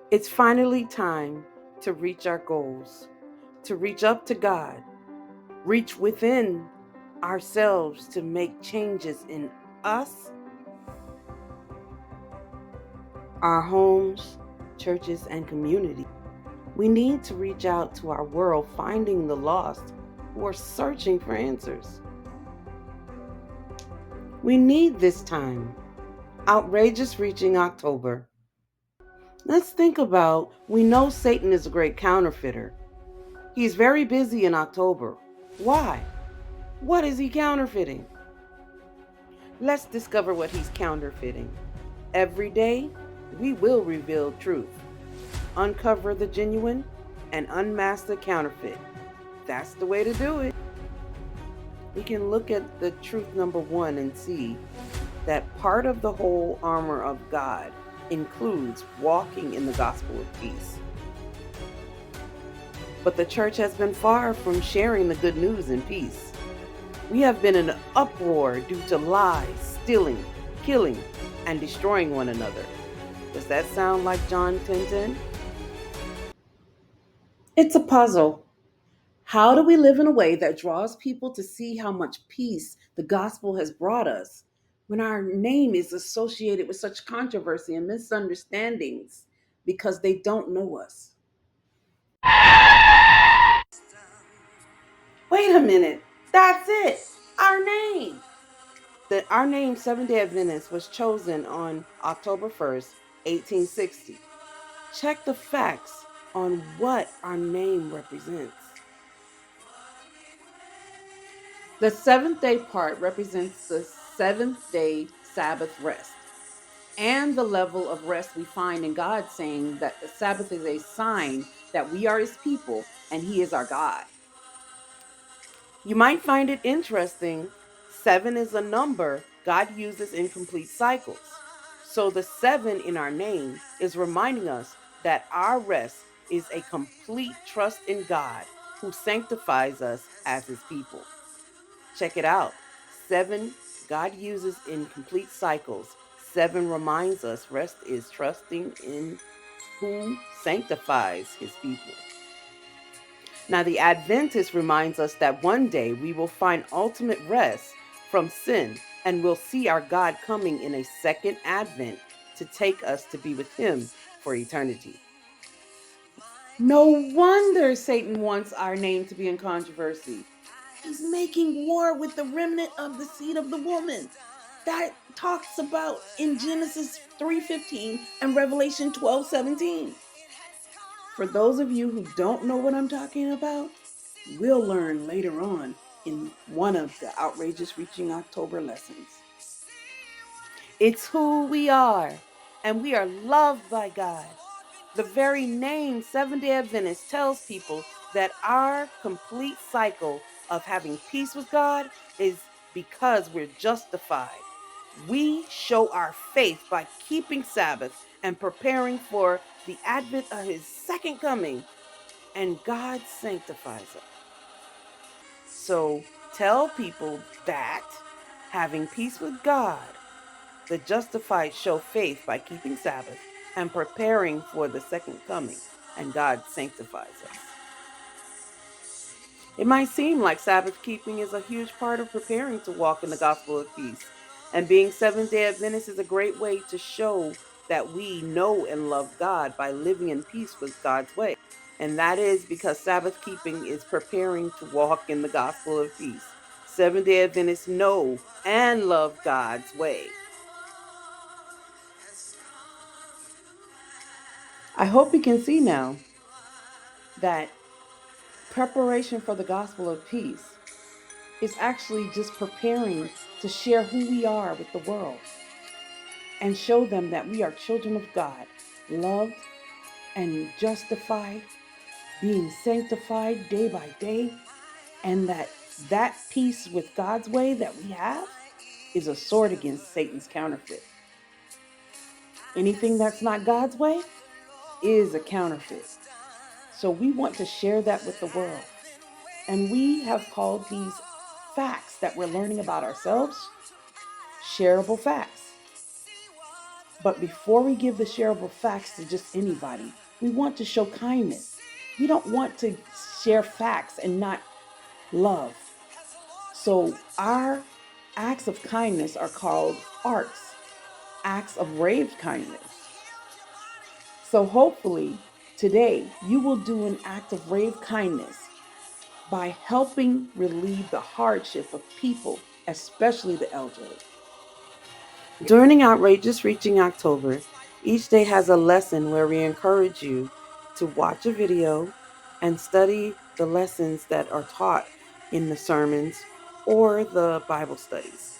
It's finally time to reach our goals, to reach up to God, reach within ourselves to make changes in us, our homes, churches, and communities. We need to reach out to our world, finding the lost who are searching for answers. We need this time. Outrageous reaching October. Let's think about we know Satan is a great counterfeiter. He's very busy in October. Why? What is he counterfeiting? Let's discover what he's counterfeiting. Every day, we will reveal truth, uncover the genuine, and unmask the counterfeit. That's the way to do it. We can look at the truth number one and see that part of the whole armor of God includes walking in the gospel of peace. But the church has been far from sharing the good news in peace. We have been in an uproar due to lies, stealing, killing, and destroying one another. Does that sound like John 10:10? It's a puzzle. How do we live in a way that draws people to see how much peace the gospel has brought us when our name is associated with such controversy and misunderstandings because they don't know us? Wait a minute. That's it. Our name. Our name, Seventh day Adventist, was chosen on October 1st, 1860. Check the facts on what our name represents. The seventh day part represents the seventh day Sabbath rest and the level of rest we find in God, saying that the Sabbath is a sign that we are his people and he is our God. You might find it interesting. Seven is a number God uses in complete cycles. So the seven in our name is reminding us that our rest is a complete trust in God who sanctifies us as his people. Check it out. Seven, God uses in complete cycles. Seven reminds us rest is trusting in who sanctifies his people. Now, the Adventist reminds us that one day we will find ultimate rest from sin and we'll see our God coming in a second advent to take us to be with him for eternity. No wonder Satan wants our name to be in controversy. He's making war with the remnant of the seed of the woman. That talks about in Genesis 3:15 and Revelation 12:17. For those of you who don't know what I'm talking about, we'll learn later on in one of the Outrageous Reaching October lessons. It's who we are, and we are loved by God. The very name Seventh day Adventist tells people that our complete cycle of having peace with God is because we're justified. We show our faith by keeping Sabbath and preparing for the advent of his second coming, and God sanctifies us. So tell people that having peace with God, the justified show faith by keeping Sabbath and preparing for the second coming, and God sanctifies us. It might seem like Sabbath keeping is a huge part of preparing to walk in the gospel of peace, and being Seventh day Adventist is a great way to show that we know and love God by living in peace with God's way. And that is because Sabbath keeping is preparing to walk in the gospel of peace. Seventh day Adventists know and love God's way. I hope you can see now that preparation for the gospel of peace is actually just preparing to share who we are with the world and show them that we are children of God, loved and justified, being sanctified day by day, and that peace with God's way that we have is a sword against Satan's counterfeit. Anything that's not God's way is a counterfeit. So we want to share that with the world. And we have called these facts that we're learning about ourselves shareable facts. But before we give the shareable facts to just anybody, we want to show kindness. We don't want to share facts and not love. So our acts of kindness are called arts, acts of rave kindness. So hopefully today you will do an act of rave kindness by helping relieve the hardship of people, especially the elderly. During Outrageous Reaching October, each day has a lesson where we encourage you to watch a video and study the lessons that are taught in the sermons or the Bible studies.